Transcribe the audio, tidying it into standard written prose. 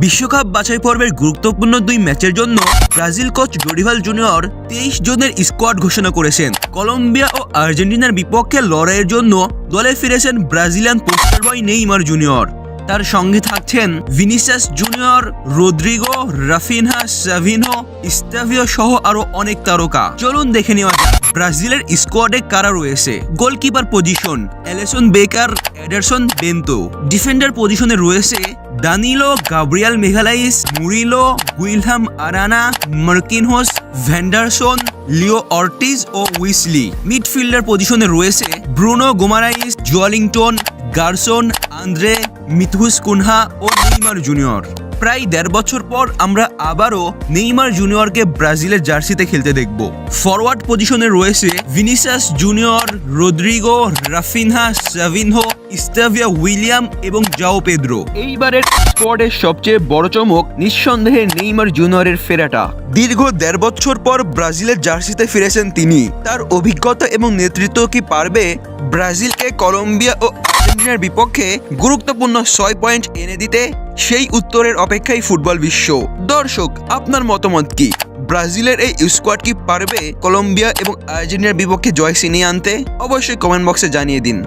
বিশ্বকাপ বাছাই পর্বের গুরুত্বপূর্ণ ২ ম্যাচের জন্য ব্রাজিল কোচ ডোরিভাল জুনিয়র ২৩ জনের স্কোয়াড ঘোষণা করেছেন। কলম্বিয়া ও আর্জেন্টিনার বিপক্ষে লড়াইয়ের জন্য দলে ফিরেছেন Brazilian poster boy Neymar junior. তার সঙ্গে থাকছেন Vinicius junior, Rodrygo, Raphinha, Savinho, Estevao সহ আরো অনেক তারকা। চলুন দেখে নেওয়া যাক ব্রাজিলের স্কোয়াডে কারা রয়েছে। Goalkeeper position Alisson Becker, Ederson Bento. Defender পজিশনে রয়েছে Danilo, Gabriel Magalhaes, Murillo, Guilherme Arana, Marquinhos, Vanderson, Leo Ortiz ও উইসলি। মিডফিল্ডার পজিশনে রয়েছে Bruno Guimaraes, Joelinton, Gerson, Andre, Matheus Cunha ও নেইমার জুনিয়র। প্রায় ১.৫ বছর পর আমরা আবারও নেইমার জুনিয়রকে ব্রাজিলের জার্সিতে খেলতে দেখব। ফরওয়ার্ড পজিশনে রয়েছে Vinicius junior, Rodrygo, Raphinha, Savinho, Estevao Willian এবং জাও পেদ্রো। এইবারের স্কোয়াডের সবচেয়ে বড় চমক নিঃসন্দেহে নেইমার জুনিয়রের ফেরাটা। দীর্ঘ ১.৫ বছর পর ব্রাজিলের জার্সিতে ফিরেছেন তিনি। তার অভিজ্ঞতা এবং নেতৃত্ব কি পারবে ব্রাজিলকে কলম্বিয়া ও আর্জেন্টিনার বিপক্ষে গুরুত্বপূর্ণ ৬ পয়েন্ট এনে দিতে? সেই উত্তরের অপেক্ষায় ফুটবল বিশ্ব। দর্শক, আপনার মতামত কি? ব্রাজিলের এই স্কোয়াড কি পারবে কলম্বিয়া এবং আর্জেন্টিনার বিপক্ষে জয় ছিনিয়ে আনতে? অবশ্যই কমেন্ট বক্সে জানিয়ে দিন।